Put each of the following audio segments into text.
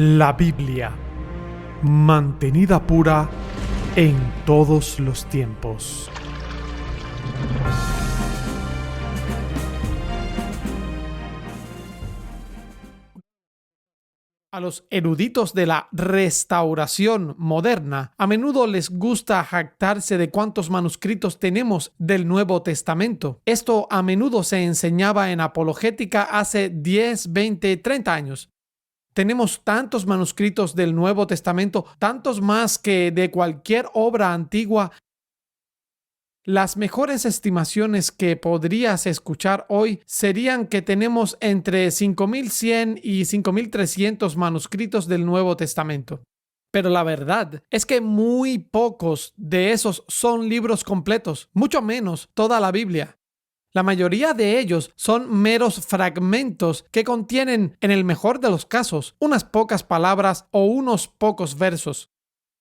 La Biblia, mantenida pura en todos los tiempos. A los eruditos de la restauración moderna, a menudo les gusta jactarse de cuántos manuscritos tenemos del Nuevo Testamento. Esto a menudo se enseñaba en apologética hace 10, 20, 30 años. Tenemos tantos manuscritos del Nuevo Testamento, tantos más que de cualquier obra antigua. Las mejores estimaciones que podrías escuchar hoy serían que tenemos entre 5.100 y 5.300 manuscritos del Nuevo Testamento. Pero la verdad es que muy pocos de esos son libros completos, mucho menos toda la Biblia. La mayoría de ellos son meros fragmentos que contienen, en el mejor de los casos, unas pocas palabras o unos pocos versos.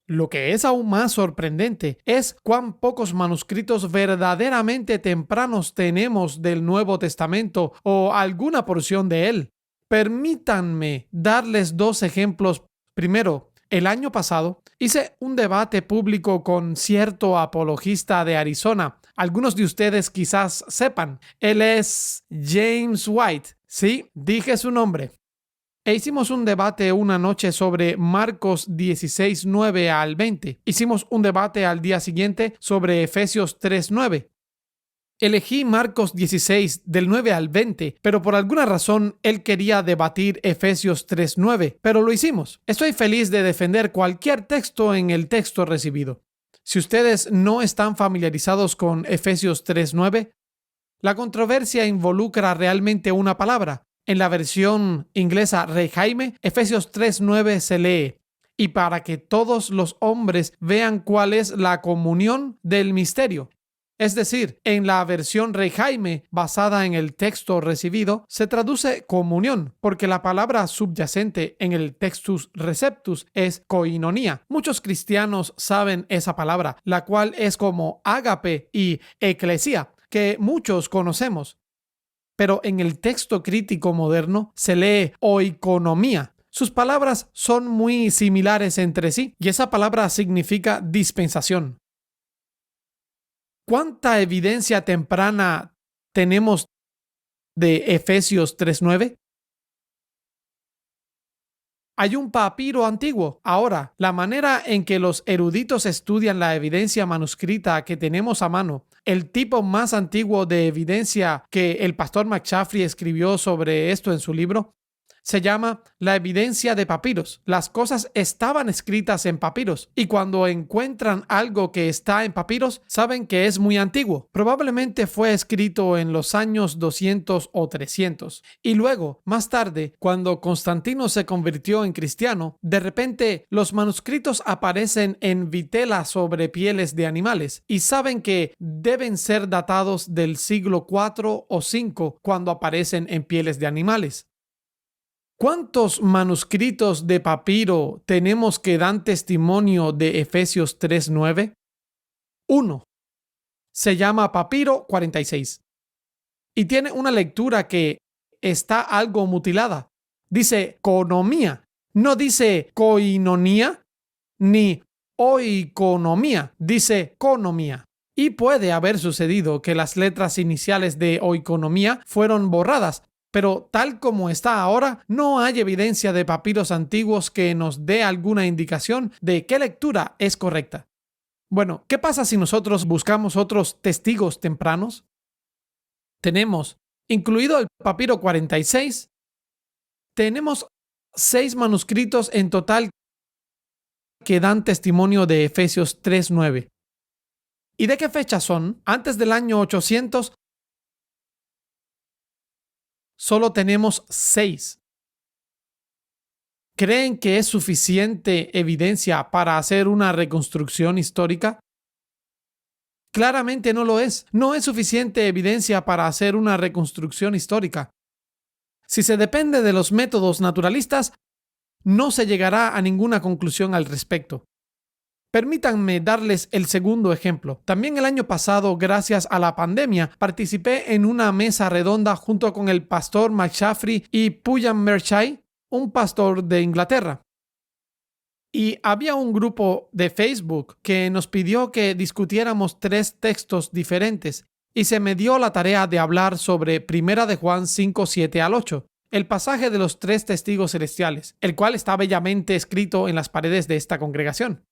Lo que es aún más sorprendente es cuán pocos manuscritos verdaderamente tempranos tenemos del Nuevo Testamento o alguna porción de él. Permítanme darles dos ejemplos. Primero, el año pasado hice un debate público con cierto apologista de Arizona. Algunos de ustedes quizás sepan. Él es James White. Sí, dije su nombre. E hicimos un debate una noche sobre Marcos 16, 9 al 20. Hicimos un debate al día siguiente sobre Efesios 3, 9. Elegí Marcos 16 del 9 al 20, pero por alguna razón él quería debatir Efesios 3, 9, pero lo hicimos. Estoy feliz de defender cualquier texto en el texto recibido. Si ustedes no están familiarizados con Efesios 3, 9, la controversia involucra realmente una palabra. En la versión inglesa Rey Jaime, Efesios 3:9 se lee: y para que todos los hombres vean cuál es la comunión del misterio. Es decir, en la versión Rey Jaime, basada en el texto recibido, se traduce comunión, porque la palabra subyacente en el textus receptus es koinonía. Muchos cristianos saben esa palabra, la cual es como ágape y eclesia, que muchos conocemos. Pero en el texto crítico moderno se lee oikonomía. Sus palabras son muy similares entre sí y esa palabra significa dispensación. ¿Cuánta evidencia temprana tenemos de Efesios 3:9? Hay un papiro antiguo. Ahora, la manera en que los eruditos estudian la evidencia manuscrita que tenemos a mano, el tipo más antiguo de evidencia que el pastor McShaffrey escribió sobre esto en su libro, se llama la evidencia de papiros. Las cosas estaban escritas en papiros y cuando encuentran algo que está en papiros, saben que es muy antiguo. Probablemente fue escrito en los años 200 o 300. Y luego, más tarde, cuando Constantino se convirtió en cristiano, de repente los manuscritos aparecen en vitela sobre pieles de animales y saben que deben ser datados del siglo IV o V cuando aparecen en pieles de animales. ¿Cuántos manuscritos de papiro tenemos que dan testimonio de Efesios 3:9? 1. Se llama Papiro 46. Y tiene una lectura que está algo mutilada. Dice conomía. No dice koinonía ni oikonomía. Dice conomía. Y puede haber sucedido que las letras iniciales de oikonomía fueron borradas. Pero tal como está ahora, no hay evidencia de papiros antiguos que nos dé alguna indicación de qué lectura es correcta. Bueno, ¿qué pasa si nosotros buscamos otros testigos tempranos? Tenemos, incluido el papiro 46, tenemos 6 manuscritos en total que dan testimonio de Efesios 3:9. ¿Y de qué fecha son? Antes del año 800. Solo tenemos 6. ¿Creen que es suficiente evidencia para hacer una reconstrucción histórica? Claramente no lo es. No es suficiente evidencia para hacer una reconstrucción histórica. Si se depende de los métodos naturalistas, no se llegará a ninguna conclusión al respecto. Permítanme darles el segundo ejemplo. También el año pasado, gracias a la pandemia, participé en una mesa redonda junto con el pastor McShaffrey y Pooja Merchai, un pastor de Inglaterra. Y había un grupo de Facebook que nos pidió que discutiéramos 3 textos diferentes y se me dio la tarea de hablar sobre Primera de Juan 5, 7 al 8, el pasaje de los 3 testigos celestiales, el cual está bellamente escrito en las paredes de esta congregación.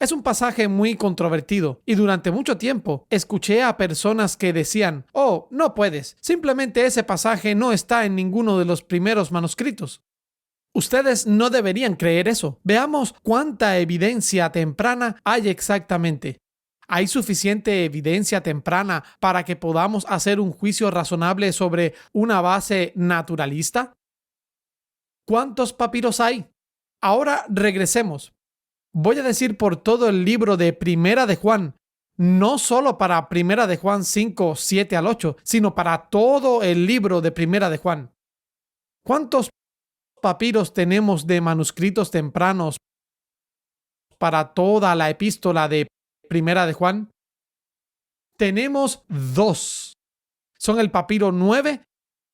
Es un pasaje muy controvertido y durante mucho tiempo escuché a personas que decían: «Oh, no puedes, simplemente ese pasaje no está en ninguno de los primeros manuscritos». Ustedes no deberían creer eso. Veamos cuánta evidencia temprana hay exactamente. ¿Hay suficiente evidencia temprana para que podamos hacer un juicio razonable sobre una base naturalista? ¿Cuántos papiros hay? Ahora regresemos. Voy a decir por todo el libro de Primera de Juan, no solo para Primera de Juan 5, 7 al 8, sino para todo el libro de Primera de Juan. ¿Cuántos papiros tenemos de manuscritos tempranos para toda la epístola de Primera de Juan? Tenemos 2. Son el papiro 9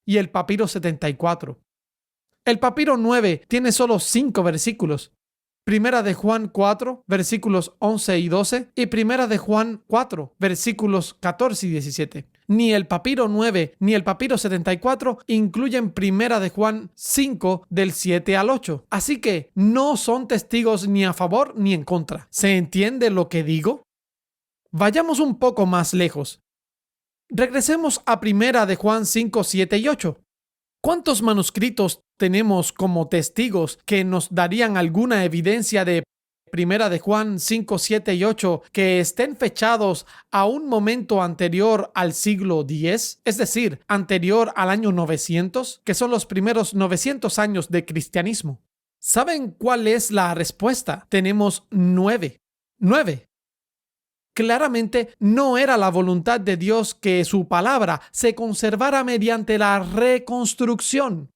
y el papiro 74. El papiro 9 tiene solo 5 versículos. Primera de Juan 4, versículos 11 y 12, y Primera de Juan 4, versículos 14 y 17. Ni el papiro 9 ni el papiro 74 incluyen Primera de Juan 5 del 7 al 8. Así que no son testigos ni a favor ni en contra. ¿Se entiende lo que digo? Vayamos un poco más lejos. Regresemos a Primera de Juan 5, 7 y 8. ¿Cuántos manuscritos tenemos como testigos que nos darían alguna evidencia de Primera de Juan 5, 7 y 8 que estén fechados a un momento anterior al siglo X, es decir, anterior al año 900, que son los primeros 900 años de cristianismo? ¿Saben cuál es la respuesta? Tenemos 9. 9. Claramente no era la voluntad de Dios que su palabra se conservara mediante la reconstrucción.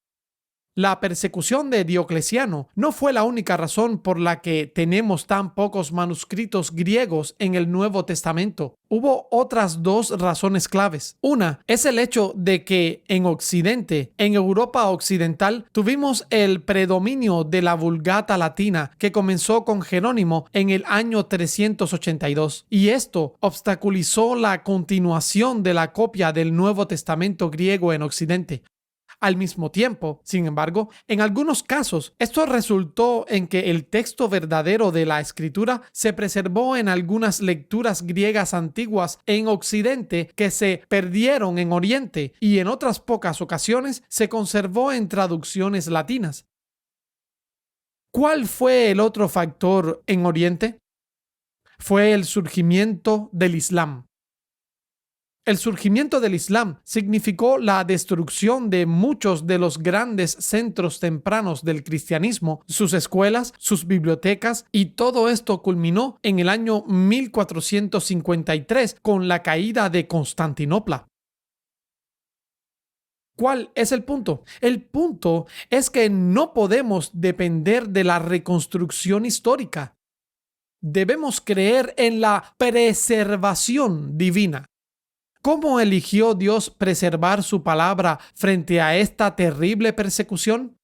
La persecución de Diocleciano no fue la única razón por la que tenemos tan pocos manuscritos griegos en el Nuevo Testamento. Hubo otras 2 razones claves. Una es el hecho de que en Occidente, en Europa Occidental, tuvimos el predominio de la Vulgata latina que comenzó con Jerónimo en el año 382. Y esto obstaculizó la continuación de la copia del Nuevo Testamento griego en Occidente. Al mismo tiempo, sin embargo, en algunos casos, esto resultó en que el texto verdadero de la Escritura se preservó en algunas lecturas griegas antiguas en Occidente que se perdieron en Oriente y en otras pocas ocasiones se conservó en traducciones latinas. ¿Cuál fue el otro factor en Oriente? Fue el surgimiento del Islam. El surgimiento del Islam significó la destrucción de muchos de los grandes centros tempranos del cristianismo, sus escuelas, sus bibliotecas, y todo esto culminó en el año 1453 con la caída de Constantinopla. ¿Cuál es el punto? El punto es que no podemos depender de la reconstrucción histórica. Debemos creer en la preservación divina. ¿Cómo eligió Dios preservar su palabra frente a esta terrible persecución?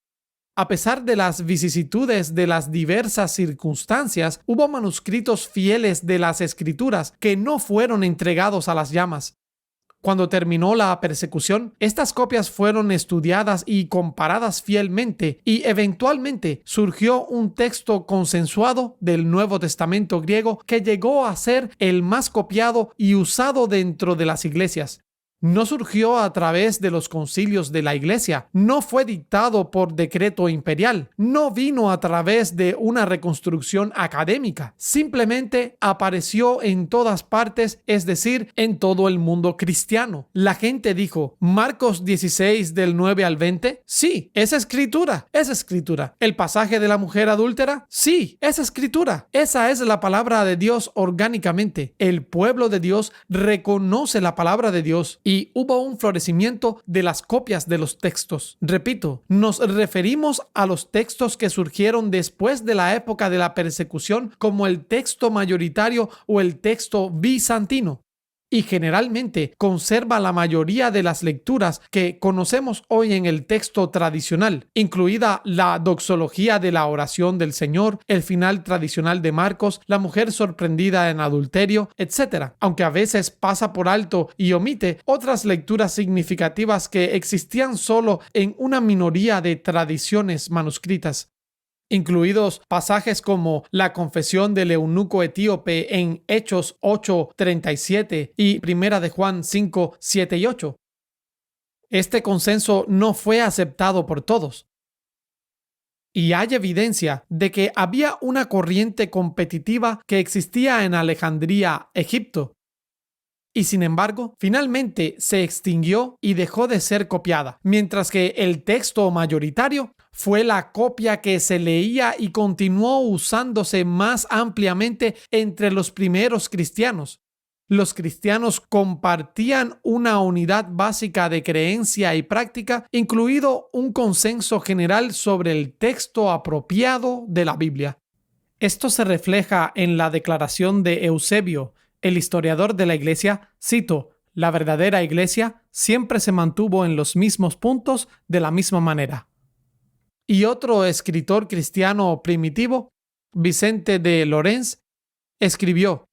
A pesar de las vicisitudes de las diversas circunstancias, hubo manuscritos fieles de las Escrituras que no fueron entregados a las llamas. Cuando terminó la persecución, estas copias fueron estudiadas y comparadas fielmente y eventualmente surgió un texto consensuado del Nuevo Testamento griego que llegó a ser el más copiado y usado dentro de las iglesias. No surgió a través de los concilios de la iglesia, no fue dictado por decreto imperial, no vino a través de una reconstrucción académica, simplemente apareció en todas partes, es decir, en todo el mundo cristiano. La gente dijo: ¿Marcos 16 del 9 al 20? Sí, es escritura, es escritura. ¿El pasaje de la mujer adúltera? Sí, es escritura. Esa es la palabra de Dios orgánicamente. El pueblo de Dios reconoce la palabra de Dios. Y hubo un florecimiento de las copias de los textos. Repito, nos referimos a los textos que surgieron después de la época de la persecución como el texto mayoritario o el texto bizantino. y generalmente conserva la mayoría de las lecturas que conocemos hoy en el texto tradicional, incluida la doxología de la oración del Señor, el final tradicional de Marcos, la mujer sorprendida en adulterio, etc., aunque a veces pasa por alto y omite otras lecturas significativas que existían solo en una minoría de tradiciones manuscritas, incluidos pasajes como la confesión del eunuco etíope en Hechos 8:37 y Primera de Juan 5:7 y 8. Este consenso no fue aceptado por todos. Y hay evidencia de que había una corriente competitiva que existía en Alejandría, Egipto, y sin embargo, finalmente se extinguió y dejó de ser copiada, mientras que el texto mayoritario fue la copia que se leía y continuó usándose más ampliamente entre los primeros cristianos. Los cristianos compartían una unidad básica de creencia y práctica, incluido un consenso general sobre el texto apropiado de la Biblia. Esto se refleja en la declaración de Eusebio, el historiador de la Iglesia. Cito: "La verdadera Iglesia siempre se mantuvo en los mismos puntos de la misma manera". Y otro escritor cristiano primitivo, Vicente de Lorenz, escribió: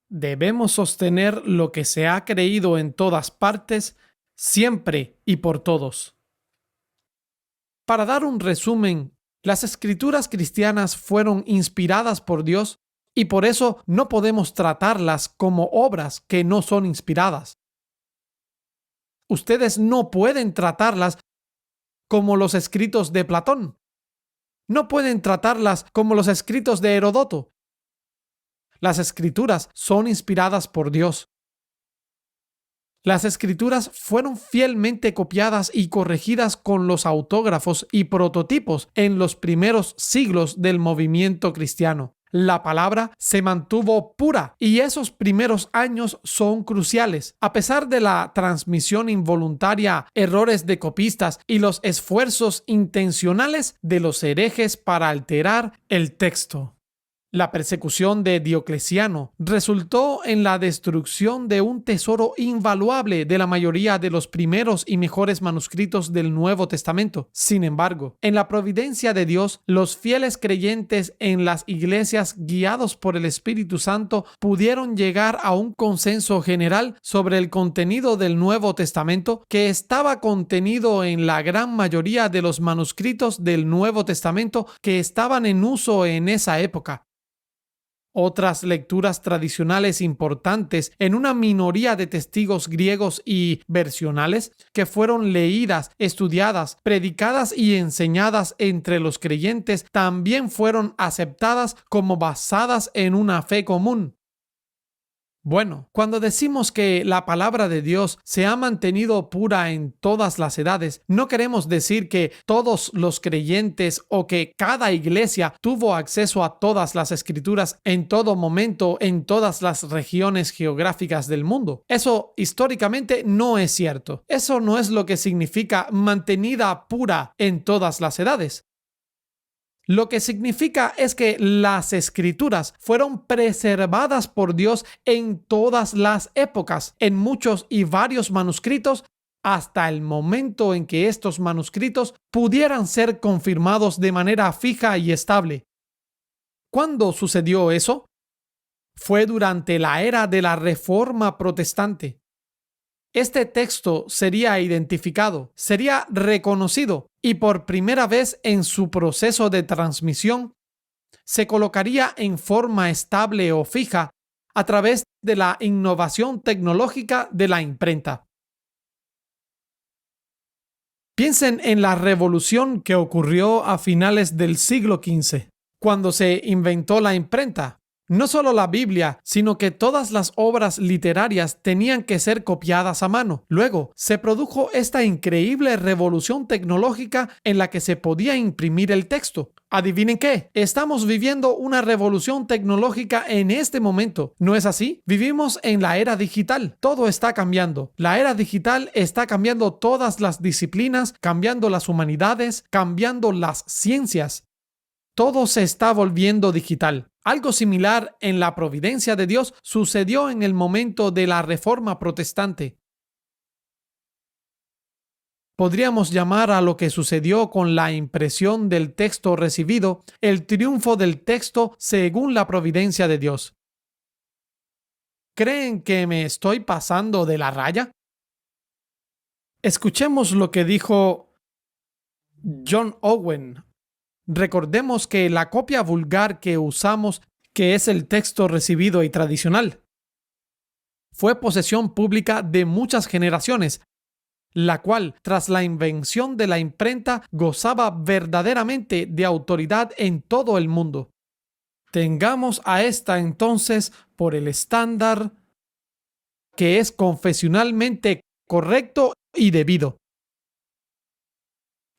"Debemos sostener lo que se ha creído en todas partes, siempre y por todos". Para dar un resumen, las escrituras cristianas fueron inspiradas por Dios y por eso no podemos tratarlas como obras que no son inspiradas. Ustedes no pueden tratarlas como los escritos de Platón. No pueden tratarlas como los escritos de Heródoto. Las escrituras son inspiradas por Dios. Las escrituras fueron fielmente copiadas y corregidas con los autógrafos y prototipos en los primeros siglos del movimiento cristiano. La palabra se mantuvo pura y esos primeros años son cruciales. A pesar de la transmisión involuntaria, errores de copistas y los esfuerzos intencionales de los herejes para alterar el texto. La persecución de Diocleciano resultó en la destrucción de un tesoro invaluable de la mayoría de los primeros y mejores manuscritos del Nuevo Testamento. Sin embargo, en la providencia de Dios, los fieles creyentes en las iglesias, guiados por el Espíritu Santo, pudieron llegar a un consenso general sobre el contenido del Nuevo Testamento que estaba contenido en la gran mayoría de los manuscritos del Nuevo Testamento que estaban en uso en esa época. Otras lecturas tradicionales importantes en una minoría de testigos griegos y versionales que fueron leídas, estudiadas, predicadas y enseñadas entre los creyentes también fueron aceptadas como basadas en una fe común. Bueno, cuando decimos que la palabra de Dios se ha mantenido pura en todas las edades, no queremos decir que todos los creyentes o que cada iglesia tuvo acceso a todas las escrituras en todo momento en todas las regiones geográficas del mundo. Eso históricamente no es cierto. Eso no es lo que significa mantenida pura en todas las edades. Lo que significa es que las escrituras fueron preservadas por Dios en todas las épocas, en muchos y varios manuscritos, hasta el momento en que estos manuscritos pudieran ser confirmados de manera fija y estable. ¿Cuándo sucedió eso? Fue durante la era de la Reforma Protestante. Este texto sería identificado, sería reconocido y por primera vez en su proceso de transmisión se colocaría en forma estable o fija a través de la innovación tecnológica de la imprenta. Piensen en la revolución que ocurrió a finales del siglo XV, cuando se inventó la imprenta. No solo la Biblia, sino que todas las obras literarias tenían que ser copiadas a mano. Luego, se produjo esta increíble revolución tecnológica en la que se podía imprimir el texto. ¿Adivinen qué? Estamos viviendo una revolución tecnológica en este momento. ¿No es así? Vivimos en la era digital. Todo está cambiando. La era digital está cambiando todas las disciplinas, cambiando las humanidades, cambiando las ciencias. Todo se está volviendo digital. Algo similar en la providencia de Dios sucedió en el momento de la Reforma Protestante. Podríamos llamar a lo que sucedió con la impresión del texto recibido el triunfo del texto según la providencia de Dios. ¿Creen que me estoy pasando de la raya? Escuchemos lo que dijo John Owen. Recordemos que la copia vulgar que usamos, que es el texto recibido y tradicional, fue posesión pública de muchas generaciones, la cual, tras la invención de la imprenta, gozaba verdaderamente de autoridad en todo el mundo. Tengamos a esta entonces por el estándar que es confesionalmente correcto y debido.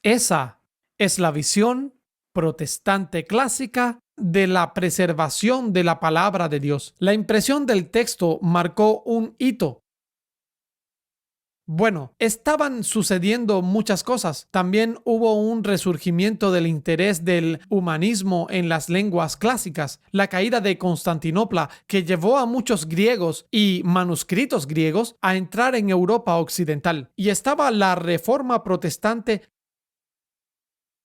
Esa es la visión protestante clásica de la preservación de la palabra de Dios. La impresión del texto marcó un hito. Bueno, estaban sucediendo muchas cosas. También hubo un resurgimiento del interés del humanismo en las lenguas clásicas, la caída de Constantinopla, que llevó a muchos griegos y manuscritos griegos a entrar en Europa occidental. Y estaba la Reforma Protestante,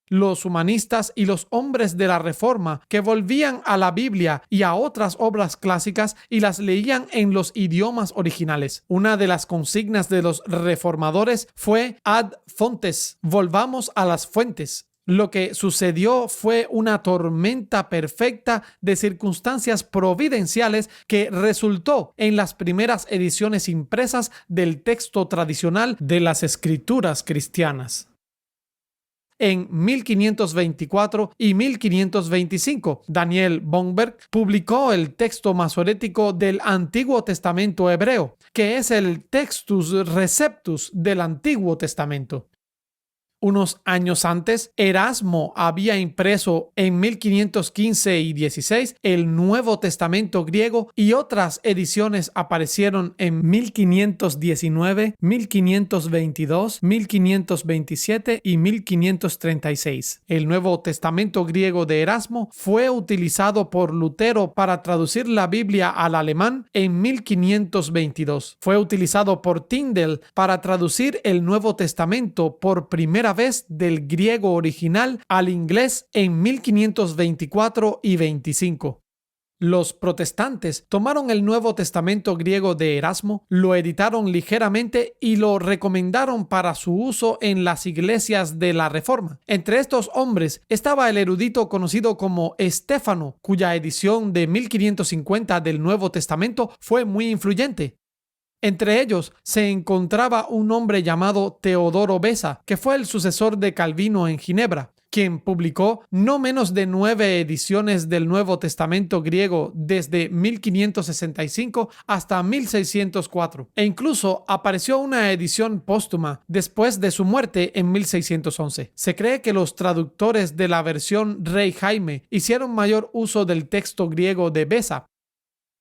los humanistas y los hombres de la Reforma que volvían a la Biblia y a otras obras clásicas y las leían en los idiomas originales. Una de las consignas de los reformadores fue ad fontes, volvamos a las fuentes. Lo que sucedió fue una tormenta perfecta de circunstancias providenciales que resultó en las primeras ediciones impresas del texto tradicional de las escrituras cristianas. En 1524 y 1525, Daniel Bomberg publicó el texto masorético del Antiguo Testamento hebreo, que es el Textus Receptus del Antiguo Testamento. Unos años antes, Erasmo había impreso en 1515 y 16 el Nuevo Testamento griego y otras ediciones aparecieron en 1519, 1522, 1527 y 1536. El Nuevo Testamento griego de Erasmo fue utilizado por Lutero para traducir la Biblia al alemán en 1522. Fue utilizado por Tyndale para traducir el Nuevo Testamento por primera vez del griego original al inglés en 1524 y 25. Los protestantes tomaron el Nuevo Testamento griego de Erasmo, lo editaron ligeramente y lo recomendaron para su uso en las iglesias de la Reforma. Entre estos hombres estaba el erudito conocido como Estéfano, cuya edición de 1550 del Nuevo Testamento fue muy influyente. Entre ellos se encontraba un hombre llamado Teodoro Beza, que fue el sucesor de Calvino en Ginebra, quien publicó no menos de 9 ediciones del Nuevo Testamento griego desde 1565 hasta 1604, e incluso apareció una edición póstuma después de su muerte en 1611. Se cree que los traductores de la versión Rey Jaime hicieron mayor uso del texto griego de Beza.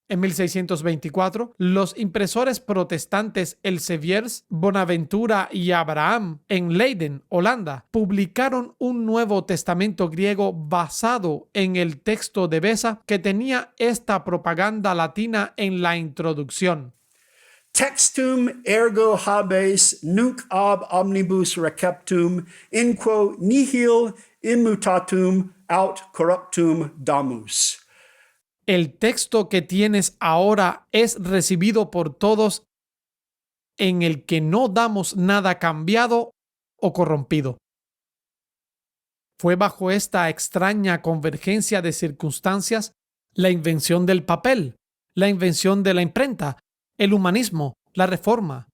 En 1624, los impresores protestantes Elseviers, Bonaventura y Abraham en Leiden, Holanda, publicaron un Nuevo Testamento griego basado en el texto de Beza que tenía esta propaganda latina en la introducción. Textum ergo habes nunc ab omnibus receptum in quo nihil immutatum aut corruptum damus. El texto que tienes ahora es recibido por todos, en el que no damos nada cambiado o corrompido. Fue bajo esta extraña convergencia de circunstancias la invención del papel, la invención de la imprenta, el humanismo, la reforma,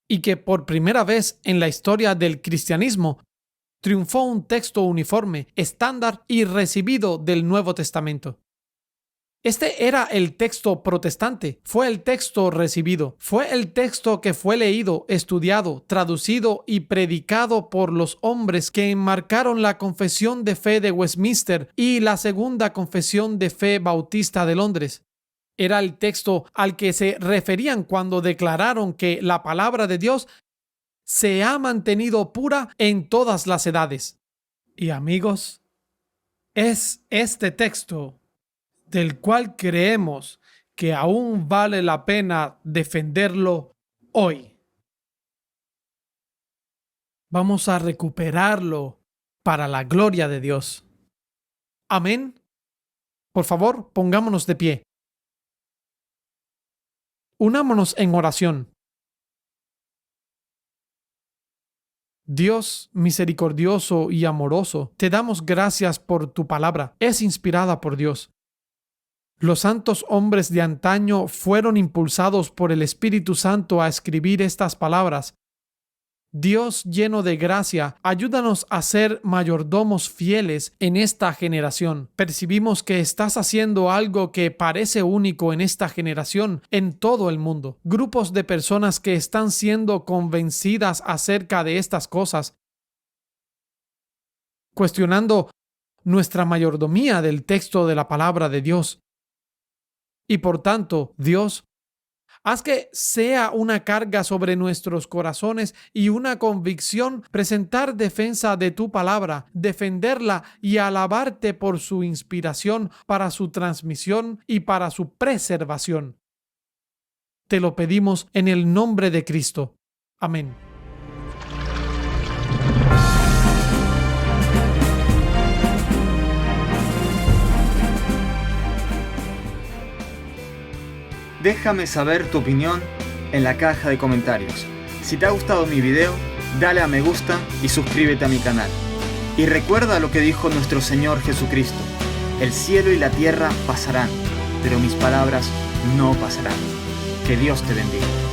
y que por primera vez en la historia del cristianismo triunfó un texto uniforme, estándar y recibido del Nuevo Testamento. Este era el texto protestante, fue el texto recibido, fue el texto que fue leído, estudiado, traducido y predicado por los hombres que enmarcaron la Confesión de Fe de Westminster y la Segunda Confesión de Fe Bautista de Londres. Era el texto al que se referían cuando declararon que la palabra de Dios se ha mantenido pura en todas las edades. Y amigos, Es este texto del cual creemos que aún vale la pena defenderlo hoy. Vamos a recuperarlo para la gloria de Dios. Amén. Por favor, pongámonos de pie. Unámonos en oración. Dios misericordioso y amoroso, te damos gracias por tu palabra. Es inspirada por Dios. Los santos hombres de antaño fueron impulsados por el Espíritu Santo a escribir estas palabras. Dios lleno de gracia, ayúdanos a ser mayordomos fieles en esta generación. Percibimos que estás haciendo algo que parece único en esta generación, en todo el mundo. Grupos de personas que están siendo convencidas acerca de estas cosas, cuestionando nuestra mayordomía del texto de la palabra de Dios. Y por tanto, Dios, haz que sea una carga sobre nuestros corazones y una convicción presentar defensa de tu palabra, defenderla y alabarte por su inspiración, para su transmisión y para su preservación. Te lo pedimos en el nombre de Cristo. Amén. Déjame saber tu opinión en la caja de comentarios. Si te ha gustado mi video, dale a me gusta y suscríbete a mi canal. Y recuerda lo que dijo nuestro Señor Jesucristo: el cielo y la tierra pasarán, pero mis palabras no pasarán. Que Dios te bendiga.